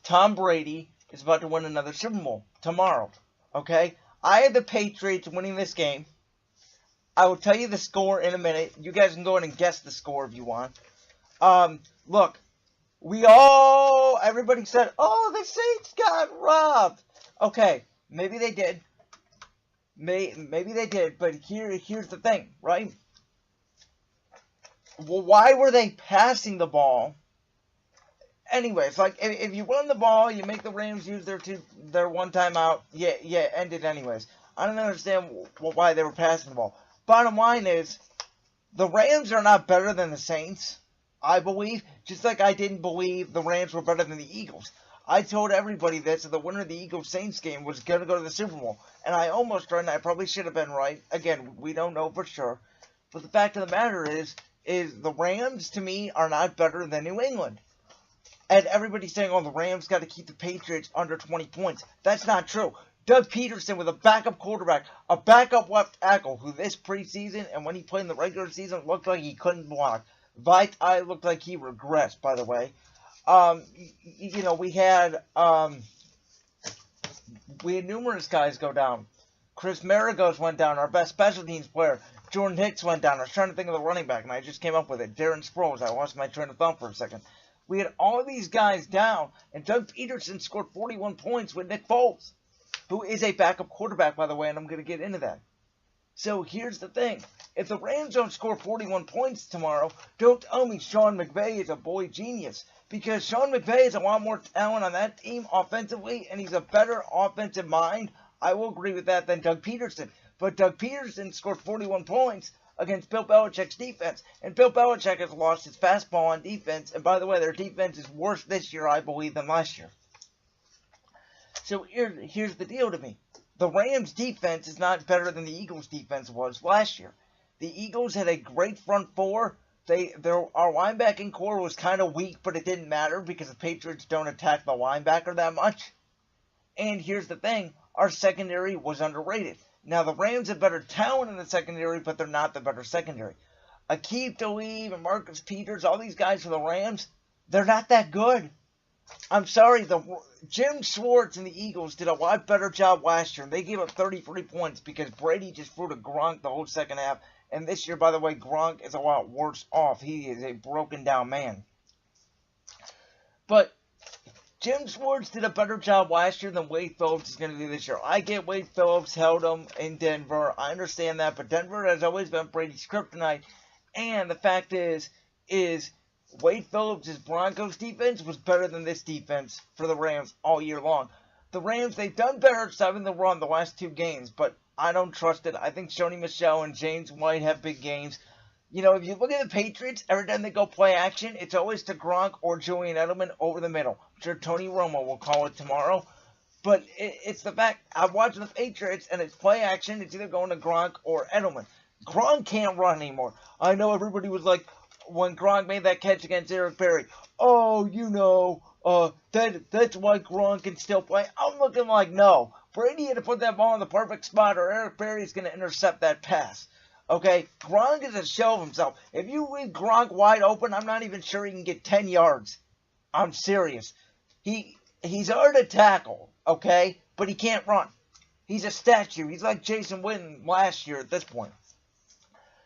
Tom Brady is about to win another Super Bowl tomorrow. Okay? I have the Patriots winning this game. I will tell you the score in a minute. You guys can go in and guess the score if you want. Look, everybody said, oh, the Saints got robbed. Okay, maybe they did. Maybe they did, but here's the thing, right? Well, why were they passing the ball? Anyways, like, if you run the ball, you make the Rams use their one timeout, end it anyways. I don't understand why they were passing the ball. Bottom line is, the Rams are not better than the Saints, I believe, just like I didn't believe the Rams were better than the Eagles. I told everybody this, that the winner of the Eagles-Saints game was going to go to the Super Bowl. And I almost right, and I probably should have been right. Again, we don't know for sure. But the fact of the matter is the Rams, to me, are not better than New England. And everybody's saying, oh, the Rams got to keep the Patriots under 20 points. That's not true. Doug Peterson with a backup quarterback, a backup left tackle, who this preseason and when he played in the regular season looked like he couldn't block. Vaitai looked like he regressed, by the way. We had numerous guys go down. Chris Maragos went down, our best special teams player. Jordan Hicks went down. I was trying to think of the running back, and I just came up with it. Darren Sproles. I lost my train of thought for a second. We had all of these guys down, and Doug Peterson scored 41 points with Nick Foles, who is a backup quarterback, by the way, and I'm going to get into that. So here's the thing. If the Rams don't score 41 points tomorrow, don't tell me Sean McVay is a boy genius. Because Sean McVay has a lot more talent on that team offensively, and he's a better offensive mind, I will agree with that, than Doug Peterson. But Doug Peterson scored 41 points against Bill Belichick's defense. And Bill Belichick has lost his fastball on defense. And by the way, their defense is worse this year, I believe, than last year. So here's the deal to me. The Rams' defense is not better than the Eagles' defense was last year. The Eagles had a great front four. Our linebacking core was kind of weak, but it didn't matter because the Patriots don't attack the linebacker that much. And here's the thing. Our secondary was underrated. Now, the Rams have better talent in the secondary, but they're not the better secondary. Aqib Talib and Marcus Peters, all these guys for the Rams, they're not that good. I'm sorry, Jim Schwartz and the Eagles did a lot better job last year. And they gave up 33 points because Brady just threw to Gronk the whole second half. And this year, by the way, Gronk is a lot worse off. He is a broken down man. But Jim Schwartz did a better job last year than Wade Phillips is going to do this year. I get Wade Phillips held him in Denver. I understand that. But Denver has always been Brady's kryptonite. And the fact is Wade Phillips' Broncos defense was better than this defense for the Rams all year long. The Rams, they've done better at stopping the run the last two games, but I don't trust it. I think Sony Michel and James White have big games. You know, if you look at the Patriots, every time they go play action, it's always to Gronk or Julian Edelman over the middle. I'm sure Tony Romo will call it tomorrow. But it's the fact, I'm watching the Patriots, and it's play action. It's either going to Gronk or Edelman. Gronk can't run anymore. I know everybody was like, when Gronk made that catch against Eric Berry, oh, that's why Gronk can still play. I'm looking like, no. Brady had to put that ball in the perfect spot or Eric Berry's going to intercept that pass. Okay? Gronk is a shell of himself. If you leave Gronk wide open, I'm not even sure he can get 10 yards. I'm serious. He's hard to tackle, okay? But he can't run. He's a statue. He's like Jason Witten last year at this point.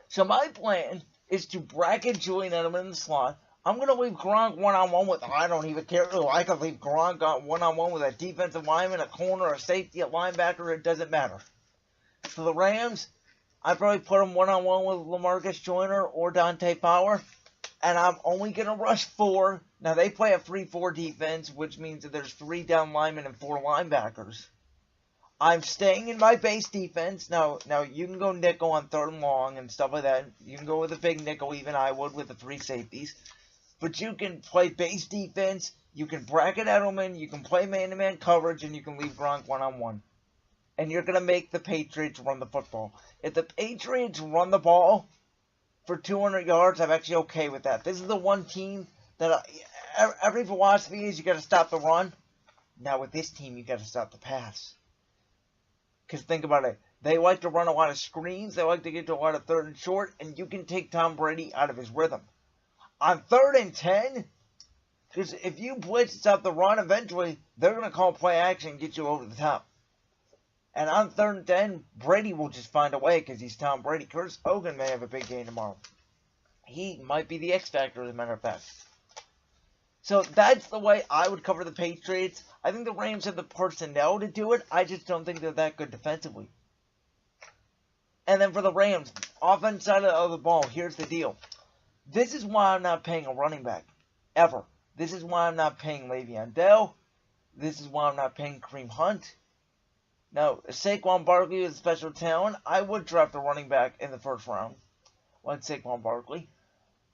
So my plan is to bracket Julian Edelman in the slot. I'm going to leave Gronk one-on-one with, I don't even care who. I could leave Gronk one-on-one with a defensive lineman, a corner, a safety, a linebacker. It doesn't matter. For the Rams, I'd probably put him one-on-one with LaMarcus Joyner or Dante Fowler. And I'm only going to rush 4. Now, they play a 3-4 defense, which means that there's 3 down linemen and 4 linebackers. I'm staying in my base defense. Now you can go nickel on 3rd and long and stuff like that. You can go with a big nickel, even I would, with the 3 safeties. But you can play base defense, you can bracket Edelman, you can play man-to-man coverage, and you can leave Gronk one-on-one. And you're going to make the Patriots run the football. If the Patriots run the ball for 200 yards, I'm actually okay with that. This is the one team that every philosophy is you got to stop the run. Now with this team, you got to stop the pass. Because think about it. They like to run a lot of screens. They like to get to a lot of 3rd and short. And you can take Tom Brady out of his rhythm. On 3rd and 10, Because if you blitz and stop the run, eventually they're going to call play action and get you over the top. And on 3rd and 10, Brady will just find a way because he's Tom Brady. Curtis Hogan may have a big game tomorrow. He might be the X factor, as a matter of fact. So that's the way I would cover the Patriots. I think the Rams have the personnel to do it. I just don't think they're that good defensively. And then for the Rams, offense side of the ball, here's the deal. This is why I'm not paying a running back. Ever. This is why I'm not paying Le'Veon Bell. This is why I'm not paying Kareem Hunt. Now, Saquon Barkley is a special talent. I would draft a running back in the 1st round. Like Saquon Barkley.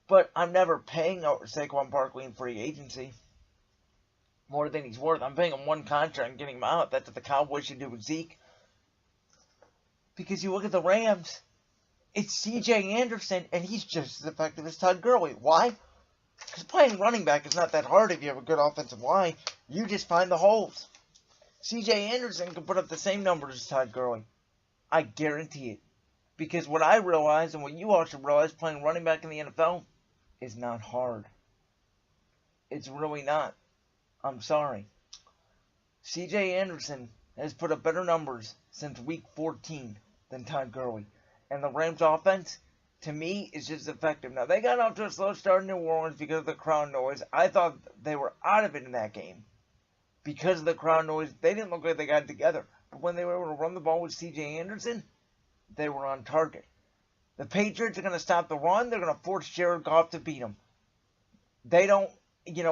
But I'm never paying Saquon Barkley in free agency more than he's worth. I'm paying him 1 contract and getting him out. That's what the Cowboys should do with Zeke. Because you look at the Rams, it's C.J. Anderson, and he's just as effective as Todd Gurley. Why? Because playing running back is not that hard if you have a good offensive line. You just find the holes. C.J. Anderson can put up the same numbers as Todd Gurley. I guarantee it. Because what I realize, and what you all should realize, playing running back in the NFL is not hard. It's really not. I'm sorry. C.J. Anderson has put up better numbers since week 14 than Todd Gurley. And the Rams offense, to me, is just effective. Now, they got off to a slow start in New Orleans because of the crowd noise. I thought they were out of it in that game. Because of the crowd noise, they didn't look like they got it together. But when they were able to run the ball with C.J. Anderson, they were on target. The Patriots are going to stop the run. They're going to force Jared Goff to beat them. They don't,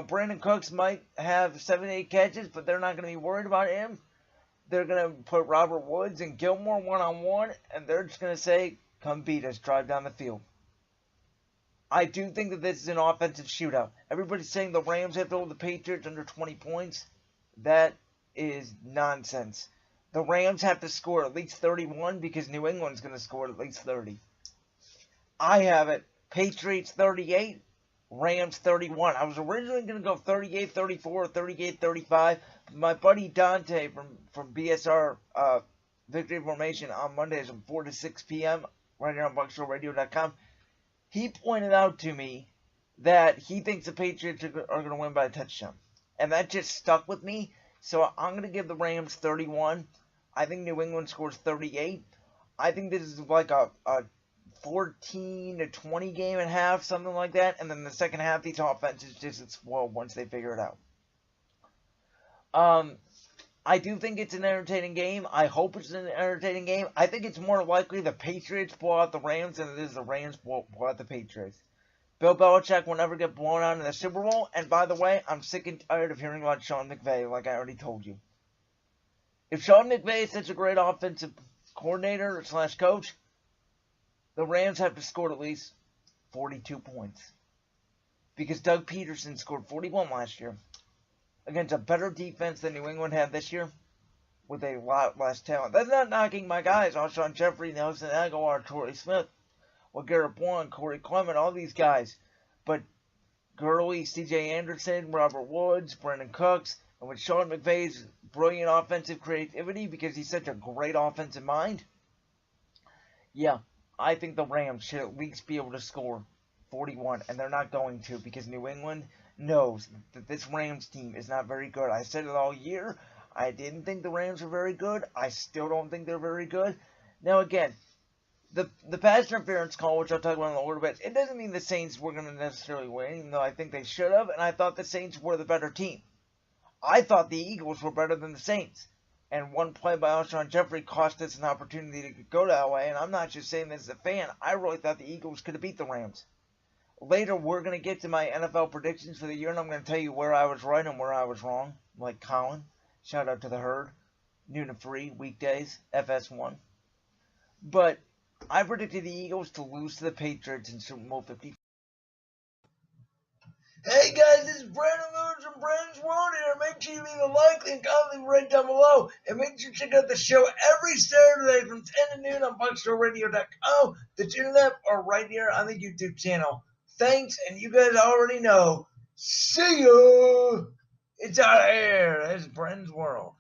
Brandon Cooks might have 7-8 catches, but they're not going to be worried about him. They're going to put Robert Woods and Gilmore one-on-one, and they're just going to say, come beat us, drive down the field. I do think that this is an offensive shootout. Everybody's saying the Rams have to hold the Patriots under 20 points. That is nonsense. The Rams have to score at least 31 because New England's going to score at least 30. I have it. Patriots 38, Rams 31. I was originally going to go 38-34 or 38-35. My buddy Dante from BSR Victory Formation on Mondays from 4 to 6 p.m. right here on BuckshowRadio.com. He pointed out to me that he thinks the Patriots are going to win by a touchdown. And that just stuck with me. So I'm going to give the Rams 31. I think New England scores 38. I think this is like a 14-20 game and a half, something like that. And then the second half, these offenses just explode once they figure it out. I do think it's an entertaining game. I hope it's an entertaining game. I think it's more likely the Patriots blow out the Rams than it is the Rams blow out the Patriots. Bill Belichick will never get blown out in the Super Bowl. And by the way, I'm sick and tired of hearing about Sean McVay, like I already told you. If Sean McVay is such a great offensive coordinator / coach, the Rams have to score at least 42 points. Because Doug Peterson scored 41 last year against a better defense than New England had this year with a lot less talent. That's not knocking my guys, Alshon Jeffrey, Nelson Aguilar, Torrey Smith, Garrett Blount, Corey Clement, all these guys. But Gurley, C.J. Anderson, Robert Woods, Brandon Cooks, and with Sean McVay's brilliant offensive creativity because he's such a great offensive mind, yeah, I think the Rams should at least be able to score 41, and they're not going to because New England knows that this Rams team is not very good. I said it all year. I didn't think the Rams were very good. I still don't think they're very good. Now, again, the pass interference call, which I'll talk about in a little bit, it doesn't mean the Saints were going to necessarily win, even though I think they should have, and I thought the Saints were the better team. I thought the Eagles were better than the Saints. And one play by Alshon Jeffrey cost us an opportunity to go to LA, and I'm not just saying this as a fan. I really thought the Eagles could have beat the Rams. Later, we're going to get to my NFL predictions for the year, and I'm going to tell you where I was right and where I was wrong, like Colin. Shout out to the herd. Noon to 3, weekdays, FS1. But I predicted the Eagles to lose to the Patriots in Super Bowl 50. Hey guys, this is Brandon Lewis from Brandon's World here. Make sure you leave a like and comment right down below. And make sure you check out the show every Saturday from 10 to noon on BuckshowRadio.com, the internet, or right here on the YouTube channel. Thanks, and you guys already know. See ya! It's out of here. This is Brandon's World.